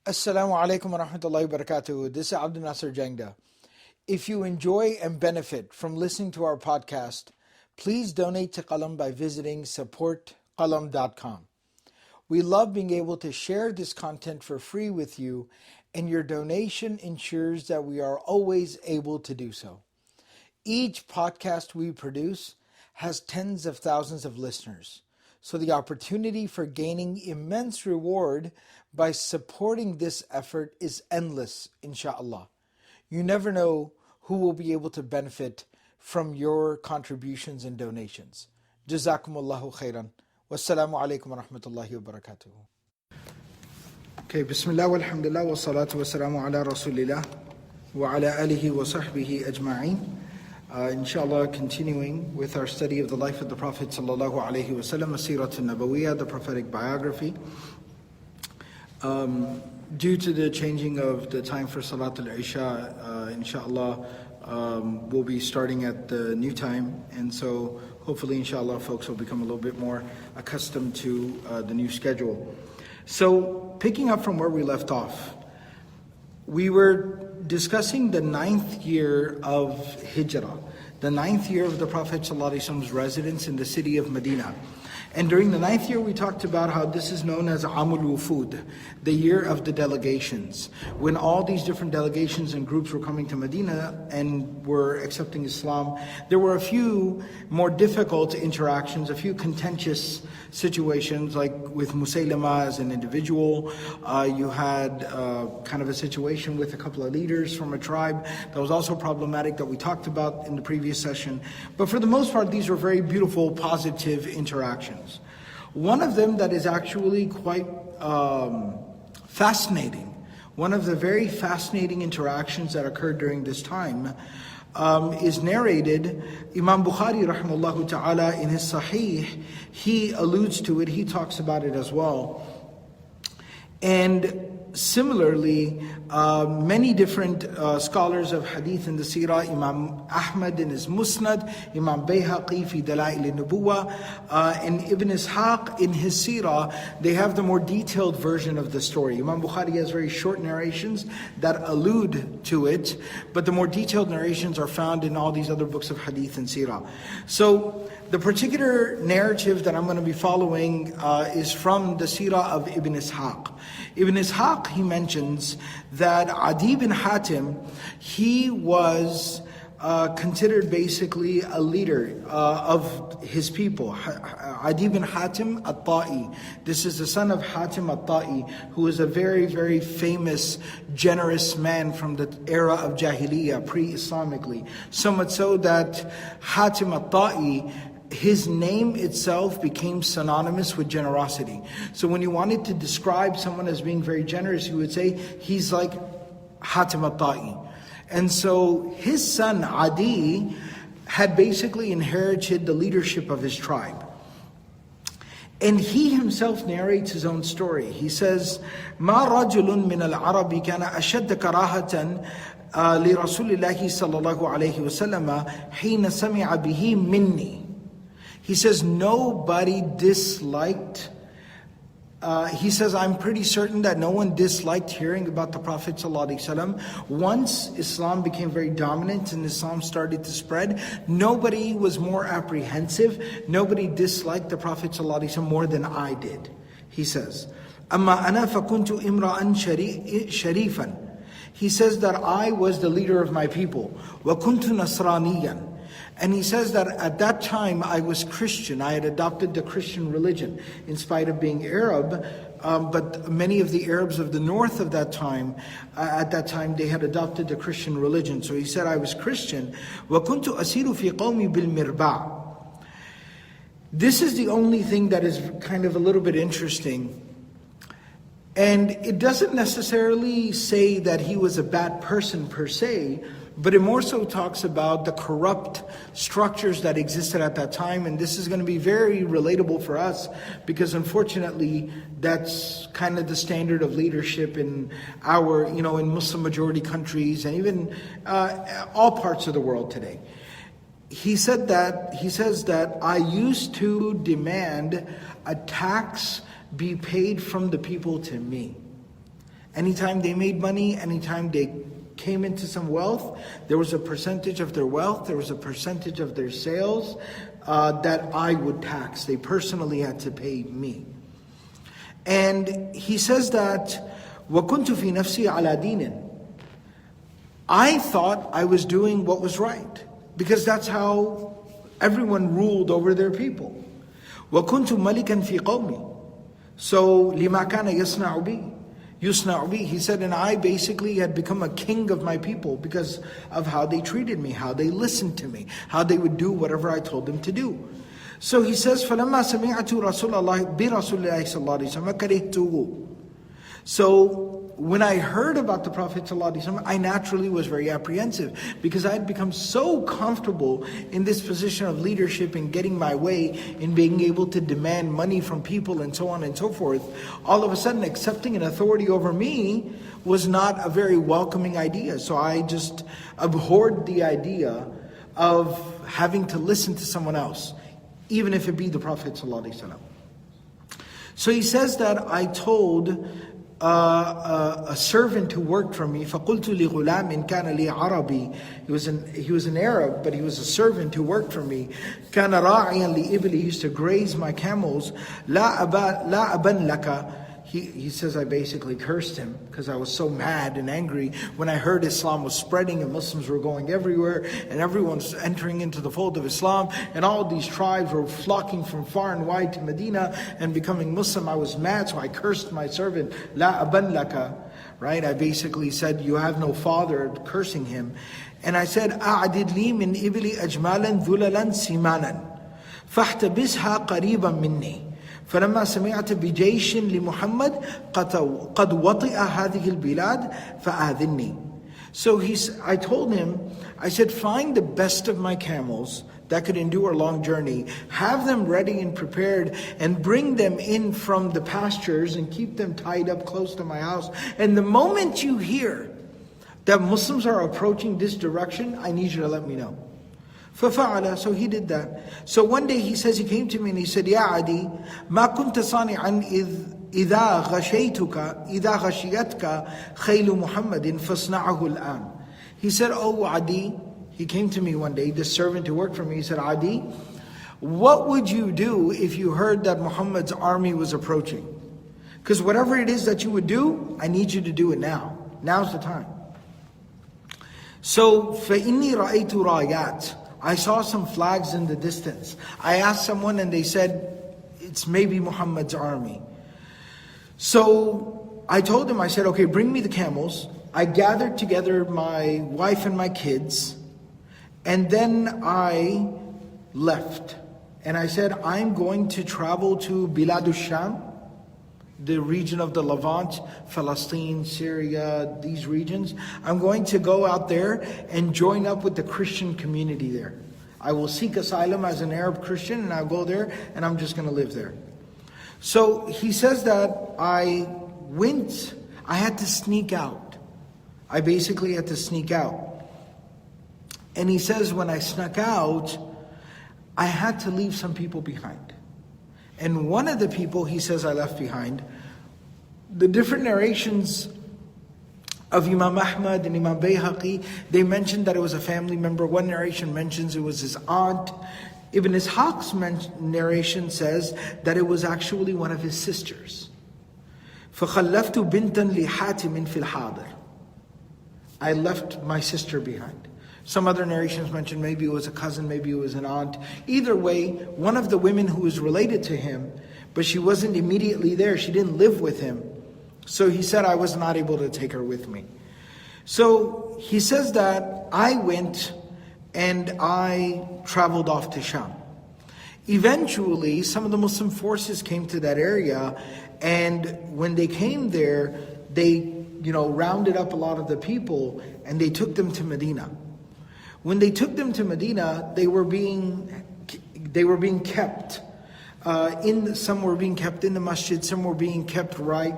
Assalamu alaikum wa rahmatullahi wa barakatuh. This is Abdul Nasir Jangda. If you enjoy and benefit from listening to our podcast, please donate to Qalam by visiting supportqalam.com. We love being able to share this content for free with you, and your donation ensures that we are always able to do so. Each podcast we produce has tens of thousands of listeners, so the opportunity for gaining immense reward by supporting this effort is endless, inshallah. You never know who will be able to benefit from your contributions and donations. Jazakumullahu khairan. Wassalamu alaikum wa rahmatullahi wa barakatuh. Okay, bismillah walhamdulillah wa salatu wa salamu ala rasulillah wa ala alihi wa sahbihi ajma'een. Inshallah, continuing with our study of the life of the Prophet sallallahu, alayhi, wasallam, Seerah Nabawiyyah, the prophetic biography. Due to the changing of the time for Salat al-Isha, inshallah, we'll be starting at the new time, and so hopefully, inshallah, folks will become a little bit more accustomed to the new schedule. So, picking up from where we left off, we were discussing the 9th year of Hijrah, the 9th year of the Prophet ﷺ's residence in the city of Medina. And during the 9th year, we talked about how this is known as Amul Wufud, the year of the delegations. When all these different delegations and groups were coming to Medina and were accepting Islam, there were a few more difficult interactions, a few contentious situations, like with Musaylama as an individual. You had kind of a situation with a couple of leaders from a tribe that was also problematic that we talked about in the previous session. But for the most part, these were very beautiful, positive interactions. One of them that is actually quite fascinating, one of the very fascinating interactions that occurred during this time is narrated. Imam Bukhari rahimahullah ta'ala in his Sahih, he alludes to it, he talks about it as well. And similarly, many different scholars of hadith in the Seerah, Imam Ahmad in his Musnad, Imam Bayhaqi fi Dala'il al-Nubuwah, and Ibn Ishaq in his Seerah, they have the more detailed version of the story. Imam Bukhari has very short narrations that allude to it, but the more detailed narrations are found in all these other books of hadith and Seerah. So, the particular narrative that I'm going to be following is from the Seerah of Ibn Ishaq. Ibn Ishaq, he mentions that Adi bin Hatim, he was considered basically a leader of his people. Adi bin Hatim at-Ta'i. This is the son of Hatim at-Ta'i, who was a very, very famous, generous man from the era of Jahiliyyah, pre-Islamically. So much so that Hatim at-Ta'i, his name itself became synonymous with generosity. So when you wanted to describe someone as being very generous, you would say, he's like Hatim at-Ta'i. And so his son, Adiy, had basically inherited the leadership of his tribe. And he himself narrates his own story. He says, مَا رَجُلٌ مِّنَ الْعَرَبِ كَانَ أَشَدَّ كَرَاهَةً لِرَسُولِ اللَّهِ صَلَّى اللَّهُ عَلَيْهِ وَسَلَّمَ حِينَ سَمِعَ بِهِ مِنِّي. He says, nobody disliked, he says, I'm pretty certain that no one disliked hearing about the Prophet ﷺ. Once Islam became very dominant and Islam started to spread, nobody was more apprehensive, nobody disliked the Prophet ﷺ more than I did. He says, أَمَّا أَنَا فَكُنْتُ إِمْرَأً شَرِيفًا. He says that I was the leader of my people. وَكُنْتُ نَصْرَانِيًّا. And he says that at that time I was Christian. I had adopted the Christian religion in spite of being Arab. But many of the Arabs of the north of that time, at that time they had adopted the Christian religion. So he said I was Christian. وَكُنْتُ أَسِيرُ فِي قَوْمِ بِالْمِرْبَعِ. This is the only thing that is kind of a little bit interesting. And it doesn't necessarily say that he was a bad person per se, but it more so talks about the corrupt structures that existed at that time. And this is going to be very relatable for us because unfortunately that's kind of the standard of leadership in our, in Muslim majority countries and even all parts of the world today. He says that I used to demand a tax be paid from the people to me. Anytime they made money, anytime they came into some wealth, there was a percentage of their wealth, there was a percentage of their sales that I would tax. They personally had to pay me. And he says that, وَكُنْتُ فِي نَفْسِي عَلَى دِينٍ. I thought I was doing what was right, because that's how everyone ruled over their people. وَكُنْتُ مَلِكًا فِي قَوْمِي. So, لِمَا كَانَ يَصْنَعُ بِي. يُصْنَعُ بِي. He said, and I basically had become a king of my people because of how they treated me, how they listened to me, how they would do whatever I told them to do. So he says, فَلَمَّا سَمِعْتُ رَسُولَ اللَّهِ بِرَسُولِ اللَّهِ صَلَّى اللَّهُ عَلَيْهِ وَسَلَّمَ كَرِهْتُهُ. So when I heard about the Prophet ﷺ, I naturally was very apprehensive, because I had become so comfortable in this position of leadership and getting my way, in being able to demand money from people and so on and so forth. All of a sudden, accepting an authority over me was not a very welcoming idea. So I just abhorred the idea of having to listen to someone else, even if it be the Prophet ﷺ. So he says that I told a servant who worked for me, فَقُلْتُ لِغُلَامٍ كَانَ لِي عَرَبِي. He was an Arab, but he was a servant who worked for me. كَانَ رَاعِيًا لِإِبْلِي. He used to graze my camels. لَا أَبًا لَكَ. He says I basically cursed him because I was so mad and angry when I heard Islam was spreading and Muslims were going everywhere and everyone's entering into the fold of Islam, and all these tribes were flocking from far and wide to Medina and becoming Muslim. I was mad, so I cursed my servant. La aban laka. Right? I basically said, you have no father, cursing him. And I said, أَعْدِدْ لِي مِنْ إِبْلِ أَجْمَالًا ذُلَلًا سِمَانًا فَاحْتَبِسْهَا قَرِيبًا مِنِّي. فلما سمعت بجيش لمحمد قد وطئ هذه البلاد فآذني. So I told him, I said, find the best of my camels that could endure a long journey, have them ready and prepared, and bring them in from the pastures and keep them tied up close to my house. And the moment you hear that Muslims are approaching this direction, I need you to let me know. فَفَعَلَ. So he did that. So one day he says, he came to me and he said, يَا عَدِي مَا كُنْتَ صَانِعًا إِذَا غَشِيَتْكَ خَيْلُ مُحَمَّدٍ فَاصْنَعَهُ الْآنِ. He said, oh Adi, he came to me one day, the servant who worked for me, he said, Adi, what would you do if you heard that Muhammad's army was approaching? Because whatever it is that you would do, I need you to do it now. Now's the time. So, فَإِنِّي رَأَيْتُ رَايَاتٍ. I saw some flags in the distance. I asked someone and they said, it's maybe Muhammad's army. So I told him, I said, okay, bring me the camels. I gathered together my wife and my kids, and then I left. And I said, I'm going to travel to Bilad al-Sham, the region of the Levant, Palestine, Syria, these regions. I'm going to go out there and join up with the Christian community there. I will seek asylum as an Arab Christian, and I'll go there and I'm just going to live there. So he says that I had to sneak out. I basically had to sneak out. And he says when I snuck out, I had to leave some people behind. And one of the people, he says, I left behind, the different narrations of Imam Ahmad and Imam Bayhaqi, they mentioned that it was a family member. One narration mentions it was his aunt. Ibn Ishaq's narration says that it was actually one of his sisters. فَخَلَّفْتُ بِنْتًا لِحَاتِمٍ فِي الْحَاضِرِ. I left my sister behind. Some other narrations mention maybe it was a cousin, maybe it was an aunt. Either way, one of the women who was related to him, but she wasn't immediately there, she didn't live with him. So he said I was not able to take her with me. So he says that I went and I traveled off to Sham. Eventually, some of the Muslim forces came to that area, and when they came there, they rounded up a lot of the people and they took them to Medina. When they took them to Medina, they were being kept. Some were being kept in the masjid, some were being kept right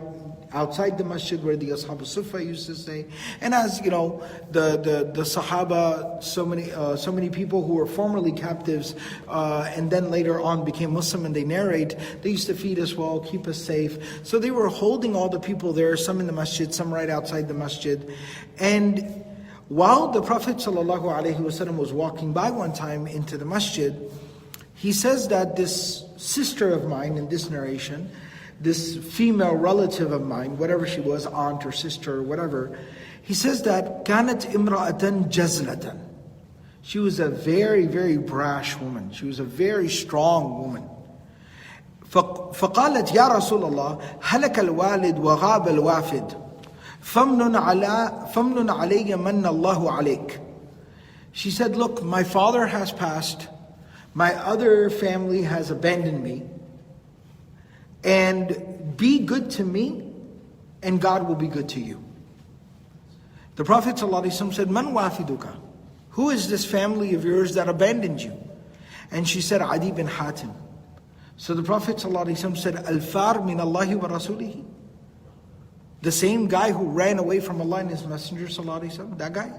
outside the masjid where the Ashab al-Sufa used to stay. And as you know, the Sahaba, so many people who were formerly captives and then later on became Muslim, and they narrate, they used to feed us well, keep us safe. So they were holding all the people there, some in the masjid, some right outside the masjid. And while the Prophet sallallahu alayhi wasallam was walking by one time into the masjid, he says that this sister of mine in this narration, this female relative of mine, whatever she was, aunt or sister or whatever, he says that كانت امرأة جزلة. She was a very, very brash woman. She was a very strong woman. فقالت يا رسول الله هلك الوالد وغاب الوافد فمن علي من الله عليك. She said, look, my father has passed, my other family has abandoned me, and be good to me, and God will be good to you. The Prophet ﷺ said, Man wafiduka? Who is this family of yours that abandoned you? And she said, Adi bin Hatim. So the Prophet ﷺ said, Al-far min Allahi wa rasulihi. The same guy who ran away from Allah and His Messenger ﷺ, that guy.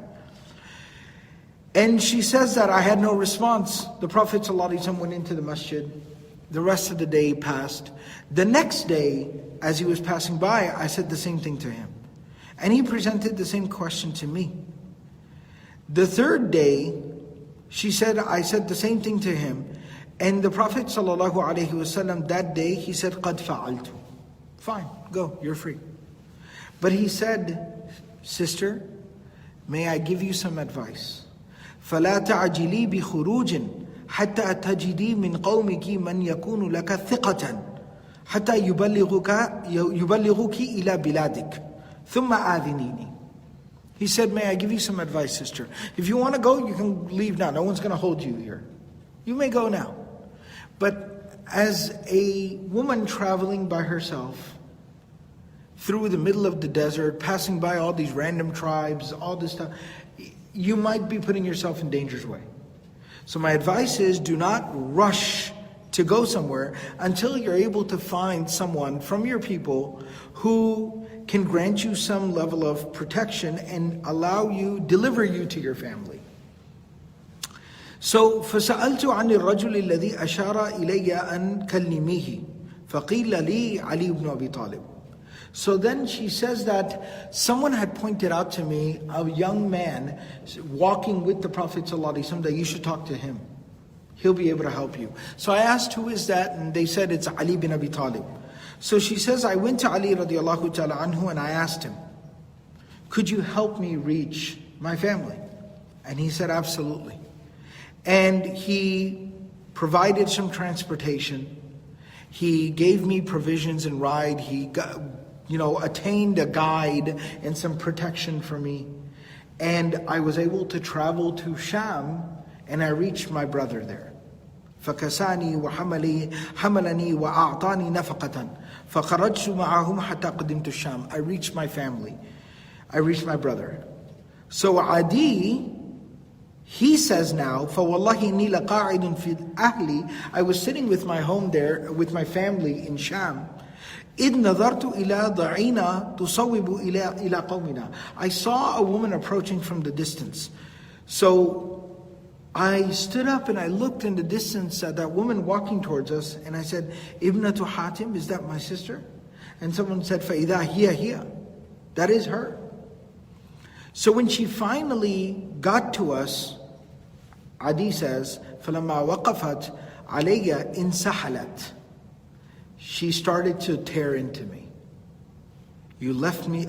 And she says that I had no response. The Prophet ﷺ went into the masjid. The rest of the day passed. The next day, as he was passing by, I said the same thing to him. And he presented the same question to me. The third day, I said the same thing to him. And the Prophet ﷺ that day, he said, قَدْ فَعَلْتُ. Fine, go, you're free. But he said, sister, may I give you some advice? فَلَا تَعْجِلِي بِخُرُوجٍ حتى تجدي من قومك من يكون لك ثقة حتى يبلغك إلى بلادك ثم آذنيني. He said, may I give you some advice, sister? If you want to go, you can leave now. No one's going to hold you here. You may go now. But as a woman traveling by herself through the middle of the desert, passing by all these random tribes, all this stuff, you might be putting yourself in danger's way. So my advice is, do not rush to go somewhere until you're able to find someone from your people who can grant you some level of protection and deliver you to your family. So فَسَأَلْتُ عَنِ الرَّجُلِ الَّذِي أَشَارَ إِلَيَّ أَنْ كَلِّمِيهِ فَقِيلَ لِي عَلِي بْنُ أَبِي طَالِبٍ. So then she says that someone had pointed out to me a young man walking with the Prophet ﷺ, that you should talk to him. He'll be able to help you. So I asked, who is that? And they said, it's Ali bin Abi Talib. So she says, I went to Ali radiallahu ta'ala anhu and I asked him, could you help me reach my family? And he said, absolutely. And he provided some transportation. He gave me provisions and ride. He attained a guide and some protection for me. And I was able to travel to Sham, and I reached my brother there. فَكَسَانِي وَحَمَلَنِي وَأَعْطَانِي نَفَقَةً فَخَرَجْتُ مَعَهُمْ حَتَّى قَدِمْتُ الشَّامِ. I reached my family. I reached my brother. So Adiy, he says now, فَوَاللَّهِ إِنِّي لَقَاعِدٌ فِي أَهْلِي. I was sitting with my home there, with my family in Sham. إِذْ نَظَرْتُ إِلَىٰ ضَعِينَا تُصَوِّبُ إِلَىٰ قَوْمِنَا. I saw a woman approaching from the distance. So I stood up and I looked in the distance at that woman walking towards us, and I said, Ibnatu Hatim, is that my sister? And someone said, فَإِذَا هِيَ. That is her. So when she finally got to us, Adiy says, فَلَمَّا وَقَفَتْ عَلَيَّ إِنْسَحَلَتْ. She started to tear into me. You left me,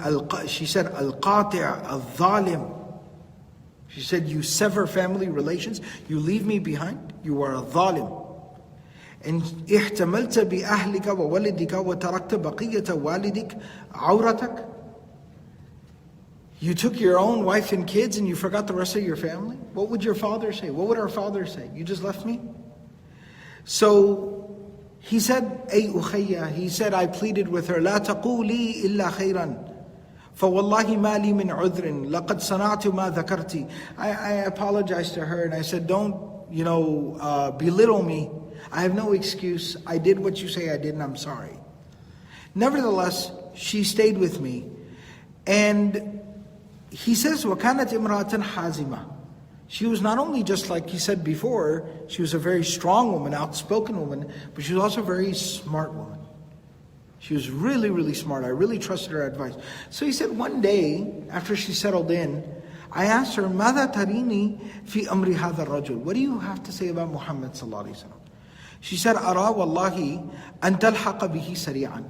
she said, al-qati' al-zalim. She said, you sever family relations, you leave me behind, you are a zalim. And احتملت بأهلك وولدك وتركت بقية والدك عورتك. You took your own wife and kids and you forgot the rest of your family? What would your father say? What would our father say? You just left me? So he said, Ay ukhayya, he said, I pleaded with her, لا تقولي إلا خيرا فوالله ما لي من عذر لقد صنعت ما ذكرتي. I apologized to her and I said, don't, belittle me. I have no excuse. I did what you say I did and I'm sorry. Nevertheless, she stayed with me. And he says, وَكَانَتْ إِمْرَأَةً حَازِمَةً. She was not only just like he said before, she was a very strong woman, outspoken woman, but she was also a very smart woman. She was really, really smart. I really trusted her advice. So he said one day, after she settled in, I asked her, ماذا تريني في أمر هذا الرجل? What do you have to say about Muhammad sallallahu alayhi wa sallam? She said, أرى والله أن تلحق به سريعا.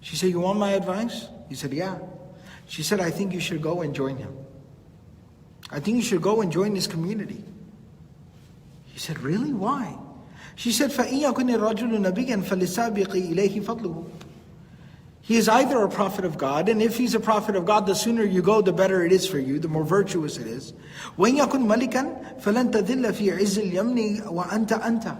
She said, you want my advice? He said, yeah. She said, I think you should go and join him. I think you should go and join this community. He said, really? Why? She said, فَإِن يَكُنِ الرَّجُلُ نَبِيًّا فَلِسَابِقِ إِلَيْهِ فَضْلُهُ. He is either a prophet of God, and if he's a prophet of God, the sooner you go, the better it is for you, the more virtuous it is. وَإِن يَكُنْ مَلِكًا فَلَن تَذِلَّ فِي عِزِّ الْيَمْنِ وَأَنْتَ أَنْتَ.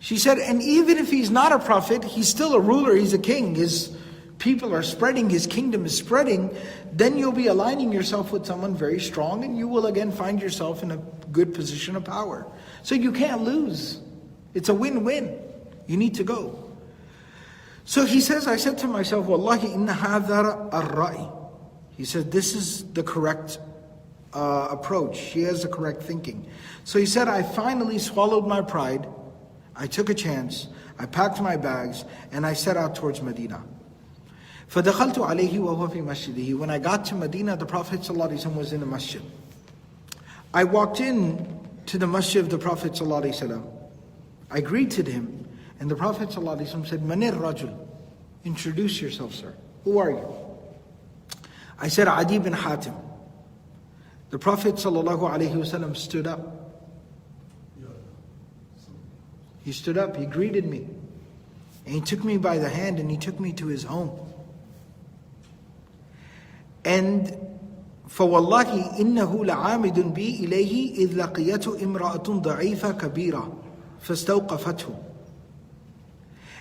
She said, and even if he's not a prophet, he's still a ruler, he's a king, his people are spreading, his kingdom is spreading, then you'll be aligning yourself with someone very strong, and you will again find yourself in a good position of power. So you can't lose. It's a win-win. You need to go. So he says, I said to myself, Wallahi inna hadha ar-ra'i. He said, this is the correct approach. She has the correct thinking. So he said, I finally swallowed my pride. I took a chance. I packed my bags and I set out towards Medina. فَدَخَلْتُ عَلَيْهِ وَهُوَ فِي مَسْجِدِهِ. When I got to Medina, the Prophet ﷺ was in the masjid. I walked in to the masjid of the Prophet ﷺ. I greeted him, and the Prophet ﷺ said, Manir Rajul. Introduce yourself, sir. Who are you? I said, Adi bin Hatim. The Prophet ﷺ stood up. He stood up, he greeted me. And he took me by the hand and he took me to his home. And فَوَاللَّهِ إِنَّهُ لَعَامِدٌ بِي إِلَيْهِ إِذْ لَقِيَتُ إِمْرَأَةٌ ضَعِيفَةٌ كَبِيرَةٌ فَاسْتَوْقَفَتْهُ.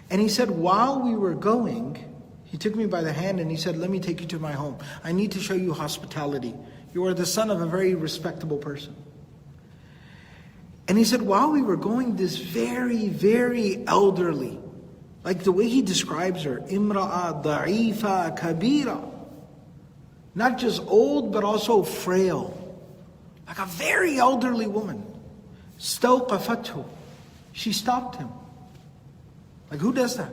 And he said, while we were going, he took me by the hand and he said, let me take you to my home. I need to show you hospitality. You are the son of a very respectable person. And he said, while we were going, this very, very elderly, like the way he describes her, إِمْرَأَةٌ ضَعِيفَةٌ كَبِيرَةٌ. Not just old, but also frail. Like a very elderly woman. استوقفتhu. She stopped him. Like who does that?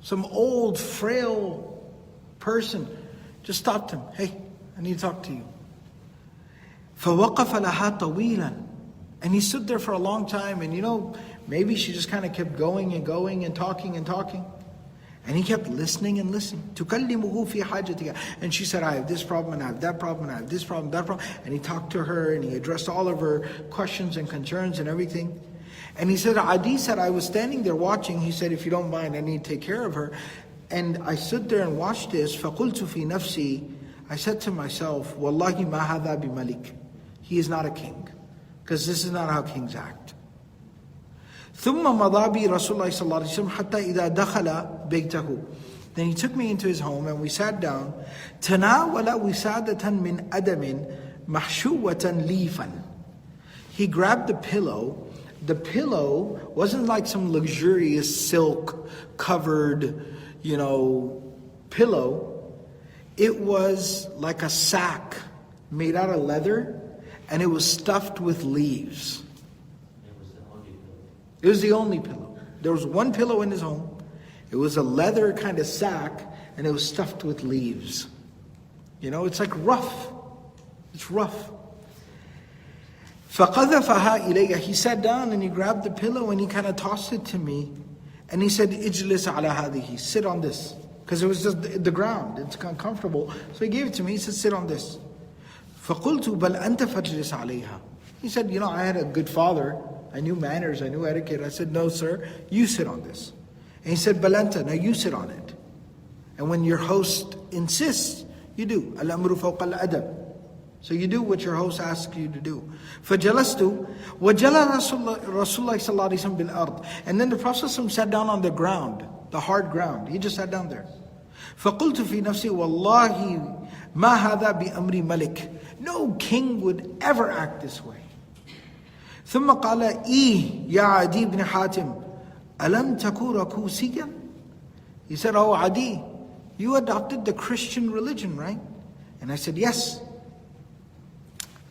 Some old, frail person just stopped him. Hey, I need to talk to you. فَوَقَفَ لَهَا طَوِيلًا. And he stood there for a long time, and maybe she just kind of kept going and going and talking and talking. And he kept listening and listening. تُكَلِّمُهُ فِي حَاجَتِهَا. And she said, I have this problem, and I have that problem, and I have this problem, that problem. And he talked to her, and he addressed all of her questions and concerns and everything. And he said, Adiy said, I was standing there watching. He said, if you don't mind, I need to take care of her. And I stood there and watched this. فَقُلْتُ فِي نَفْسِي. I said to myself, وَاللَّهِ مَا هَذَا بِمَلِكٍ. He is not a king. Because this is not how kings act. ثُمَّ مَضَى بِي رَسُولُ اللَّهِ صَلَّى اللَّهُ عَلَيْهِ وَسَلَّمَ حَتَّى إِذَا دَخَلَ بَيْتَهُ. Then he took me into his home and we sat down. تَنَاوَلَ وِسَادَةً مِنْ أَدَمٍ مَحْشُوَةً لِيفًا. He grabbed the pillow. The pillow wasn't like some luxurious silk covered, pillow. It was like a sack made out of leather, and it was stuffed with leaves. It was the only pillow. There was one pillow in his home. It was a leather kind of sack, and it was stuffed with leaves. It's like rough. It's rough. فَقَذَفَهَا إِلَيَّ. He sat down and he grabbed the pillow and he kind of tossed it to me. And he said, اجلس على هذه. Sit on this. Because it was just the ground. It's uncomfortable. So he gave it to me. He said, sit on this. فَقُلْتُ بَلْ أَنْتَ فَاجْلِسْ عَلَيْهَا. He said, I had a good father. I knew manners. I knew etiquette. I said, no, sir. You sit on this. And he said, بَلْ أَنْتَ. Now you sit on it. And when your host insists, you do. الْأَمْرُ فَوْقَ الْأَدَبِ. So you do what your host asks you to do. فَجَلَسْتُ وَجَلَى رَسُولُ اللَّهِ صَلَّى اللَّهُ عَلَيْهِ وَسَلَّمَ بِالْأَرْضِ. And then the Prophet sat down on the ground, the hard ground. He just sat down there. فَقُلْتُ فِي نَفْسِي وَاللَّهِ مَا هَذَا بِأَمْرِ مَلِكٍ. No king would ever act this way. ثُمَّ قَالَ إِيهِ يَا عَدِي بْنِ حَاتِمٍ أَلَمْ تَكُوا رَكُوسِيًّا. He said, "Oh Adi, you adopted the Christian religion, right?" And I said, "Yes."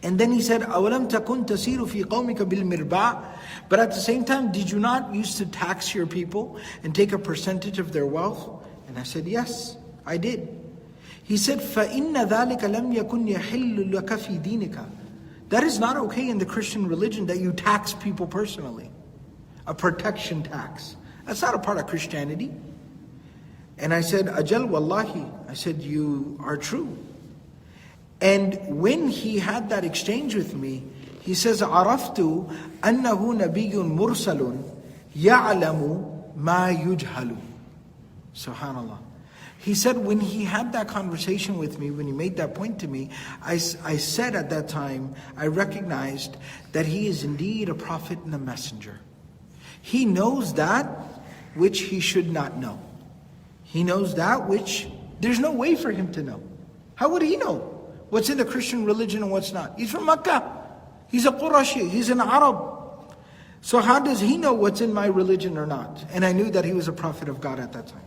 And then he said, أَوَلَمْ تَكُنْ تَسِيرُ فِي قَوْمِكَ بِالْمِرْبَعِ. But at the same time, did you not used to tax your people and take a percentage of their wealth? And I said, "Yes, I did." He said, فَإِنَّ ذَلِكَ لَمْ يَكُنْ يَحِلُّ لَكَ فِي دِينِكَ. That is not okay in the Christian religion that you tax people personally. A protection tax. That's not a part of Christianity. And I said, "Ajal wallahi." I said, "You are true." And when he had that exchange with me, he says, عَرَفْتُ أَنَّهُ نَبِيٌّ مُرْسَلٌ يَعْلَمُ مَا يُجْهَلُ. Subhanallah. He said when he had that conversation with me, when he made that point to me, I said at that time, I recognized that he is indeed a prophet and a messenger. He knows that which he should not know. He knows that which there's no way for him to know. How would he know what's in the Christian religion and what's not? He's from Makkah. He's a Qurashi. He's an Arab. So how does he know what's in my religion or not? And I knew that he was a prophet of God at that time.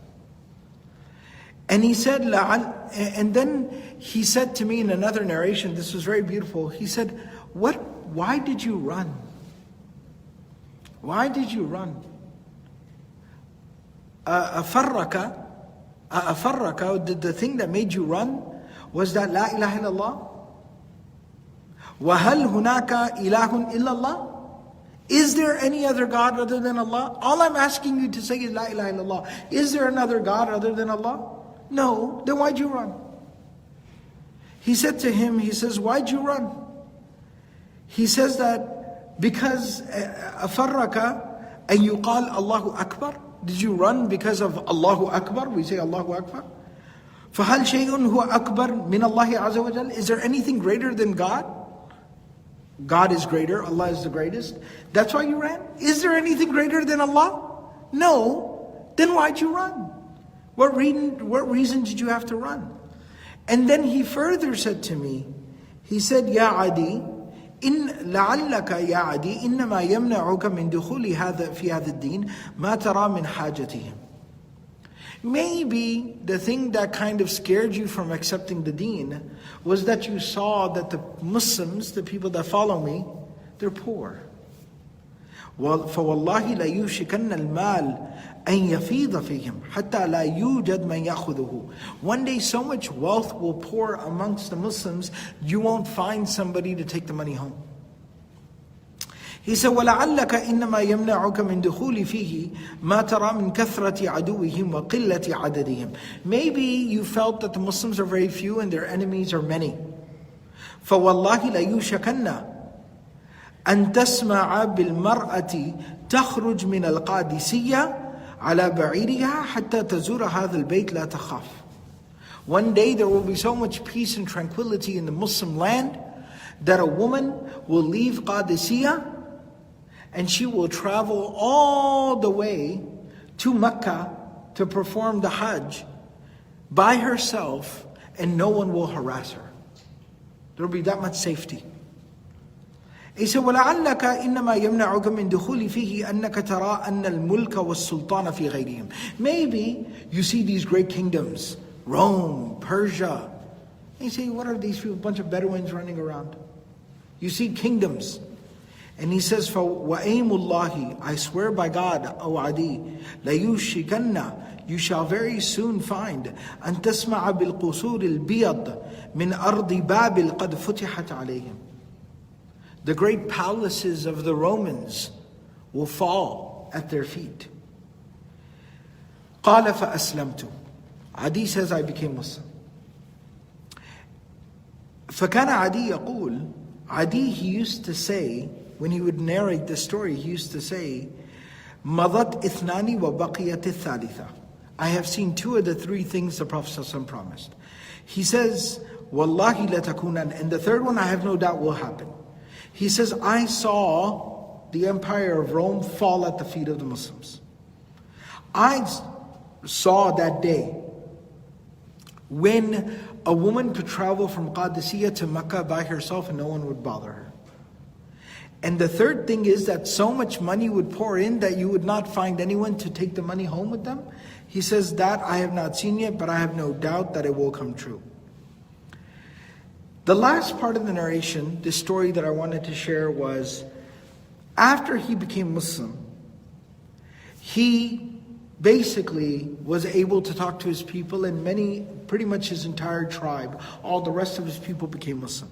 And he said, and then he said to me in another narration, this was very beautiful. He said, why did you run? Why did you run? Did the thing that made you run was that La ilaha illallah? وَهَلْ هُنَاكَ إِلَهٌ إِلَّا اللَّهِ? Is there any other God other than Allah? All I'm asking you to say is La ilaha illallah. Is there another God other than Allah? No. Then why'd you run? He said to him, he says, "Why'd you run?" He says that because أَفَرَّكَ أَن يُقَالَ Allahu Akbar. Did you run because of Allahu Akbar? We say Allahu Akbar. فَهَلْ شَيْءٌ هُوَ أَكْبَرْ مِنَ اللَّهِ عَزَّ وَجَلَّ. Is there anything greater than God? God is greater, Allah is the greatest. That's why you ran? Is there anything greater than Allah? No. Then why'd you run? What reason did you have to run? And then he further said to me, he said, "Ya Adi, إن لعلك يا عدي إنما يمنعك من دخول هذا في هذا الدين ما ترى من حاجتهم." Maybe the thing that kind of scared you from accepting the deen was that you saw that the Muslims, the people that follow me, they're poor. فَوَاللَّهِ لَيُوشِكَنَّ الْمَالِ أَنْ يَفِيضَ فِيهِمْ حَتَّى لَا يُوجَدْ مَنْ يَأْخُذُهُ. One day so much wealth will pour amongst the Muslims, you won't find somebody to take the money home. He said, وَلَعَلَّكَ إِنَّمَا يَمْنَعُكَ مِنْ دُخُولِ فِيهِ مَا تَرَى مِنْ كَثْرَةِ عَدُوِّهِمْ وَقِلَّةِ عَدَدِهِمْ. Maybe you felt that the Muslims are very few and their enemies are many. فَوَاللَّهِ لَيُوشَكَنَّ أن تسمع بالمرأة تخرج من القادسية على بعيرها حتى تزور هذا البيت لا تخاف. One day there will be so much peace and tranquility in the Muslim land that a woman will leave Qadisiyah and she will travel all the way to Mecca to perform the Hajj by herself and no one will harass her. There will be that much safety. He said, وَلَعَلَّكَ إِنَّمَا يَمْنَعُكَ مِنْ دُخُولِ فِيهِ أَنَّكَ تَرَىٰ أَنَّ الْمُلْكَ وَالسُّلْطَانَ فِي غَيْرِهِمْ. Maybe you see these great kingdoms, Rome, Persia. And you say, what are these people? A bunch of Bedouins running around. You see kingdoms. And he says, وَأَيْمُ اللَّهِ, I swear by God, O Adi, لَيُوشِكَنَّ, you shall very soon find أَن تَسْمَعَ بِالْقُصُورِ الْبِيَضِ مِنْ أَرْضِ بَابِلْ قَدْ فُتِحَتْ عَلَيْهِمْ. The great palaces of the Romans will fall at their feet. قَالَ فَأَسْلَمْتُ. Adi says, I became Muslim. فَكَانَ عَدِي يَقُولُ. Adi, he used to say, when he would narrate the story, he used to say, مَضَتْ إِثْنَانِ وَبَقِيَتِ الثَّالِثَةِ. I have seen two of the three things the Prophet ﷺ promised. He says, وَاللَّهِ لَتَكُونَنَ. And the third one, I have no doubt will happen. He says, I saw the empire of Rome fall at the feet of the Muslims. I saw that day when a woman could travel from Qadisiyah to Mecca by herself and no one would bother her. And the third thing is that so much money would pour in that you would not find anyone to take the money home with them. He says that I have not seen yet, but I have no doubt that it will come true. The last part of the narration, this story that I wanted to share, was after he became Muslim, he basically was able to talk to his people, and pretty much his entire tribe, all the rest of his people became Muslim.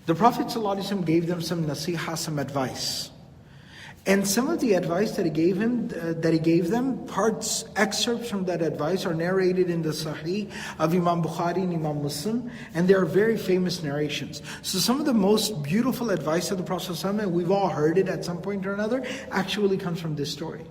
The Prophet ﷺ gave them some nasiha, some advice. And some of the advice that he gave them, excerpts from that advice are narrated in the Sahih of Imam Bukhari and Imam Muslim, and they are very famous narrations. So some of the most beautiful advice of the Prophet ﷺ, and we've all heard it at some point or another, actually comes from this story.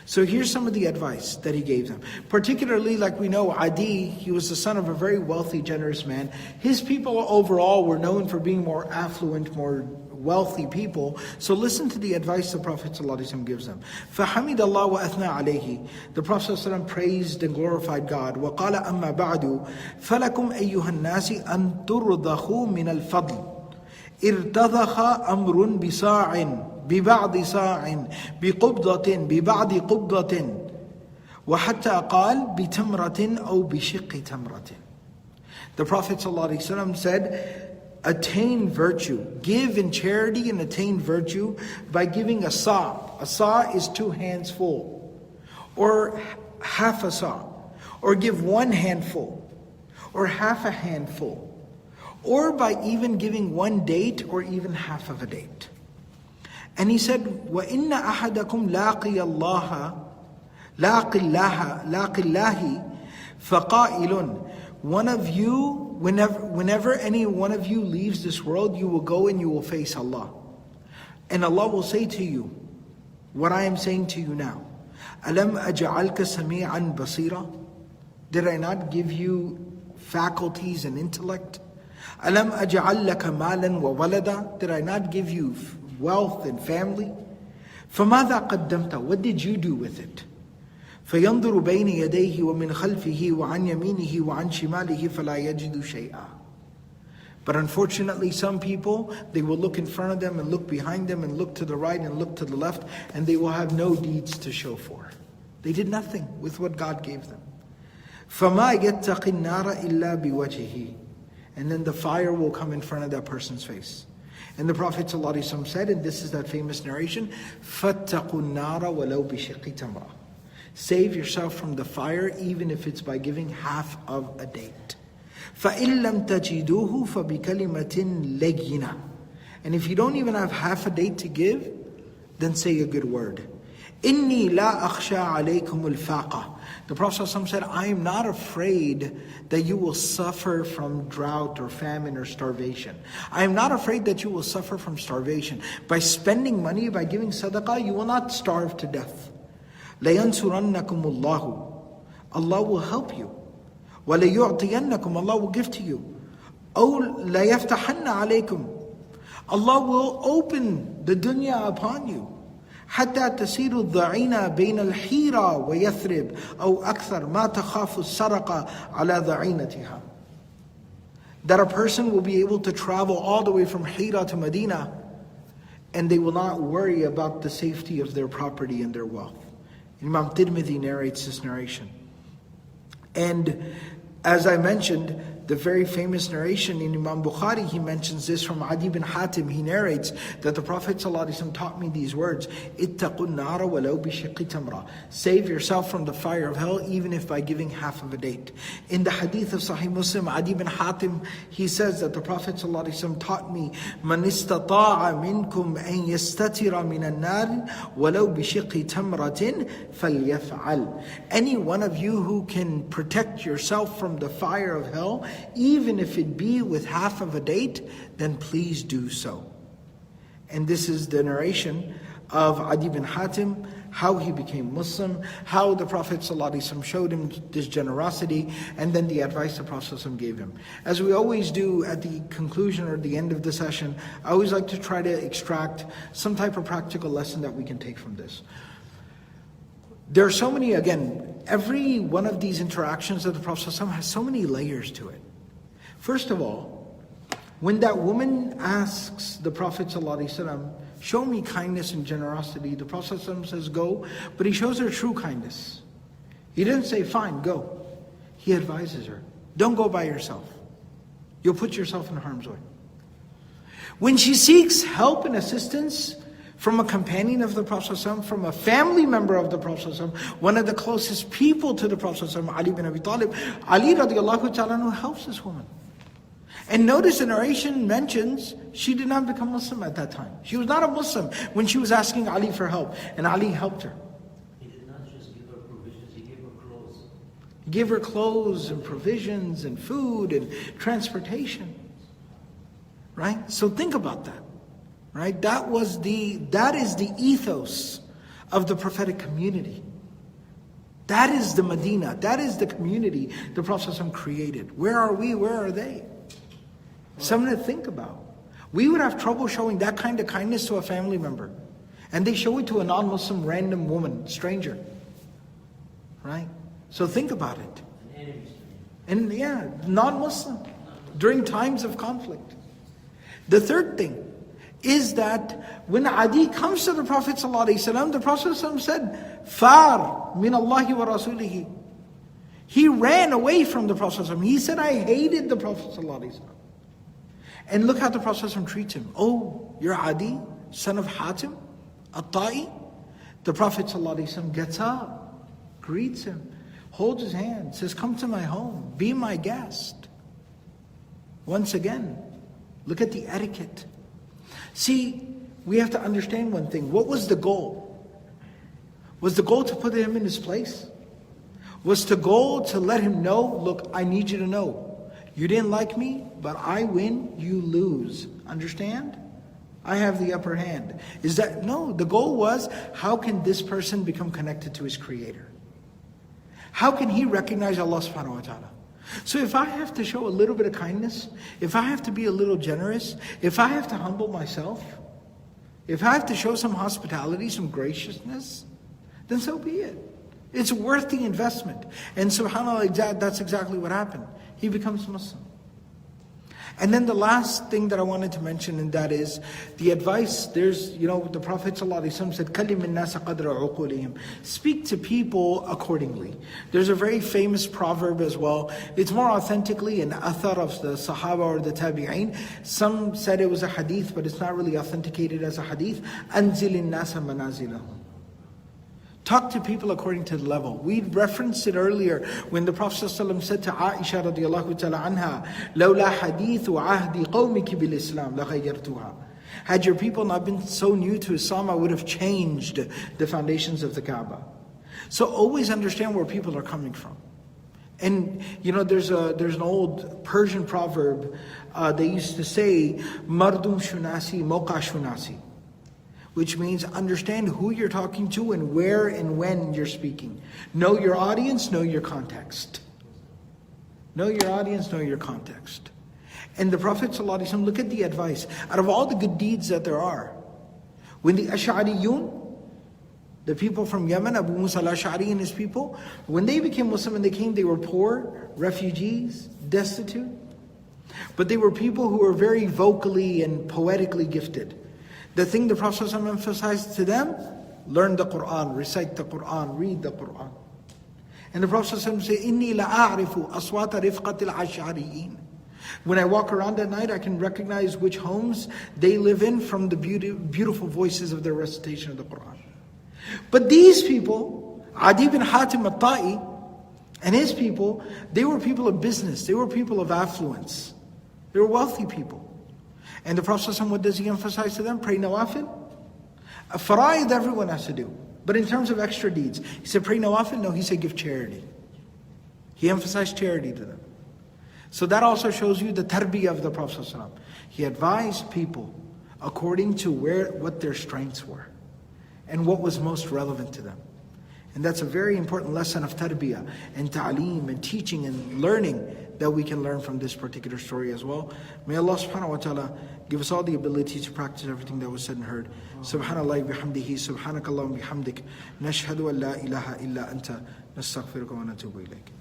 So here's some of the advice that he gave them. Particularly, like we know, Adiy, he was the son of a very wealthy, generous man. His people overall were known for being more affluent, more wealthy people. So listen to the advice the Prophet ﷺ gives them. فَحَمِدَ اللَّهُ وَأَثْنَى عَلَيْهِ. The Prophet ﷺ praised and glorified God. وَقَالَ أَمَّا بَعْدُ فَلَكُمْ أَيُّهَا النَّاسِ أَن تُرْضَخُوا مِنَ الْفَضْلِ ارتضخ أمر بصاع ببعض صاع بقبضة ببعض قبضة وحتى قال بتمرة أو بشق تمرة. The Prophet ﷺ said, attain virtue, give in charity and attain virtue by giving a sa'. A sa' is 2 hands full, or half a sa', or give 1 handful, or half a handful, or by even giving 1 date or even half of a date. And he said, وَإِنَّ أَحَدَكُمْ لَاقِيَ اللَّهِ فَقَائِلٌ. One of you, whenever any one of you leaves this world, you will go and you will face Allah. And Allah will say to you, what I am saying to you now, أَلَمْ أَجْعَلْكَ سَمِيعًا بَصِيرًا. Did I not give you faculties and intellect? أَلَمْ أَجْعَلْ لَكَ مَالًا وَوَلَدًا. Did I not give you wealth and family? فَمَاذَا قَدَّمْتَ. What did you do with it? فَيَنْظُرُ بَيْنِ يَدَيْهِ وَمِنْ خَلْفِهِ وَعَنْ يَمِينِهِ وَعَنْ شِمَالِهِ فَلَا يَجِدُ شَيْئًا. But unfortunately, some people, they will look in front of them and look behind them and look to the right and look to the left, and they will have no deeds to show for. They did nothing with what God gave them. فَمَا يَتَّقِ النَّارَ إِلَّا بِوَجْهِهِ. And then the fire will come in front of that person's face. And the Prophet ﷺ said, and this is that famous narration, فَاتَّقُوا النَّارَ وَلَوْ بِشِقِّ تَمْرَةٍ. Save yourself from the fire, even if it's by giving half of a date. فَإِن لَمْ تَجِدُوهُ فَبِكَلِمَةٍ لَيِّنَةٍ. And if you don't even have half a date to give, then say a good word. إِنِّي لَا أَخْشَى عَلَيْكُمُ الْفَاقَةِ. The Prophet ﷺ said, I am not afraid that you will suffer from drought or famine or starvation. I am not afraid that you will suffer from starvation. By spending money, by giving sadaqah, you will not starve to death. لَيَنْصُرَنَّكُمُ اللَّهُ. Allah will help you. وَلَيُعْطِيَنَّكُمْ. Allah will give to you. أَوْ لَيَفْتَحَنَّ عَلَيْكُمْ. Allah will open the dunya upon you. حتى تسير الضعينة بين الحيرة ويثرب أو أكثر ما تخاف السرقة على ضعينتها. That a person will be able to travel all the way from Hira to Medina, and they will not worry about the safety of their property and their wealth. Imam Tirmidhi narrates this narration. And as I mentioned, the very famous narration in Imam Bukhari, he mentions this from Adi bin Hatim. He narrates that the Prophet ﷺ taught me these words, اتَّقُوا النَّارَ وَلَوْ بِشِقِّ تَمْرَةٍ. Save yourself from the fire of hell, even if by giving half of a date. In the hadith of Sahih Muslim, Adi bin Hatim, he says that the Prophet ﷺ taught me, مَنْ اسْتَطَاعَ مِنْكُمْ أَنْ يَسْتَتِرَ مِنَ النَّارِ وَلَوْ بِشِقِّ تَمْرَةٍ فَلْيَفْعَلْ. Any one of you who can protect yourself from the fire of hell, even if it be with half of a date, then please do so. And this is the narration of Adi bin Hatim, how he became Muslim, how the Prophet ﷺ showed him this generosity, and then the advice the Prophet ﷺ gave him. As we always do at the conclusion or the end of the session, I always like to try to extract some type of practical lesson that we can take from this. There are so many, again, every one of these interactions of the Prophet ﷺ has so many layers to it. First of all, When that woman asks the Prophet ﷺ, show me kindness and generosity, the Prophet ﷺ says, go, but he shows her true kindness. He didn't say, fine, go. He advises her, don't go by yourself. You'll put yourself in harm's way. When she seeks help and assistance from a companion of the Prophet ﷺ, from a family member of the Prophet ﷺ, one of the closest people to the Prophet ﷺ, Adi bin Hatim, Ali radiallahu ta'ala helps this woman. And notice the narration mentions she did not become Muslim at that time. She was not a Muslim when she was asking Ali for help, and Ali helped her. He did not just give her provisions, he gave her clothes. He gave her clothes and provisions and food and transportation. Right? So think about that. Right? That is the ethos of the prophetic community. That is the Medina. That is the community the Prophet ﷺ created. Where are we? Where are they? Something to think about. We would have trouble showing that kind of kindness to a family member. And they show it to a non-Muslim random woman, stranger. Right? So think about it. An enemy. And yeah, non-Muslim. During times of conflict. The third thing is that when Adi comes to the Prophet ﷺ, the Prophet ﷺ said, Far min Allahi wa rasulihi. He ran away from the Prophet ﷺ. He said, I hated the Prophet ﷺ. And look how the Prophet ﷺ treats him. Oh, you're Adi, son of Hatim, Ta'i. The Prophet ﷺ gets up, greets him, holds his hand, says, come to my home, be my guest. Once again, look at the etiquette. See, we have to understand one thing. What was the goal? Was the goal to put him in his place? Was the goal to let him know, look, I need you to know, you didn't like me, but I win, you lose. Understand? I have the upper hand. Is that, no, the goal was, how can this person become connected to his Creator? How can he recognize Allah subhanahu wa ta'ala? So if I have to show a little bit of kindness, if I have to be a little generous, if I have to humble myself, if I have to show some hospitality, some graciousness, then so be it. It's worth the investment. And subhanAllah, that's exactly what happened. He becomes Muslim. And then the last thing that I wanted to mention, and that is the advice. There's, the Prophet ﷺ said, "Kallim النَّاسَ قَدْرَ عُقُولِهِمْ." Speak to people accordingly. There's a very famous proverb as well. It's more authentically an athar of the Sahaba or the Tabi'een. Some said it was a hadith, but it's not really authenticated as a hadith. أَنزِلِ النَّاسَ مَنَازِلَهُمْ. Talk to people according to the level. We referenced it earlier when the Prophet ﷺ said to Aisha radiallahu ta'ala anha, لَوْلَا حَدِيثُ عَهْدِ قَوْمِكِ بِالْإِسْلَامِ لَغَيَّرْتُهَا. Had your people not been so new to Islam, I would have changed the foundations of the Kaaba. So always understand where people are coming from. And there's an old Persian proverb. They used to say, "Mardum shunasi, moqa shunasi," which means understand who you're talking to and where and when you're speaking. Know your audience, know your context. Know your audience, know your context. And the Prophet ﷺ, look at the advice. Out of all the good deeds that there are, when the Ash'ariyun, the people from Yemen, Abu Musa al-Ash'ari and his people, when they became Muslim and they were poor, refugees, destitute. But they were people who were very vocally and poetically gifted. The thing the Prophet ﷺ emphasized to them, learn the Quran, recite the Quran, read the Quran. And the Prophet ﷺ said, "Inni la'a'rifu aswata rifqatil ash'ariyin." When I walk around at night, I can recognize which homes they live in from the beautiful voices of their recitation of the Quran. But these people, Adi bin Hatim al-Ta'i and his people, they were people of business. They were people of affluence. They were wealthy people. And the Prophet ﷺ, what does he emphasize to them? Pray nawafil. A fara'id everyone has to do. But in terms of extra deeds, he said pray nawafil? No, he said give charity. He emphasized charity to them. So that also shows you the tarbiyah of the Prophet ﷺ. He advised people according to what their strengths were and what was most relevant to them. And that's a very important lesson of tarbiyah and ta'aleem and teaching and learning that we can learn from this particular story as well. May Allah subhanahu wa ta'ala give us all the ability to practice everything that was said and heard. Subhanallah bihamdihi, subhanakallahum bihamdik, nashhadu an la ilaha illa anta, nastaghfiruka wa natubu ilayk.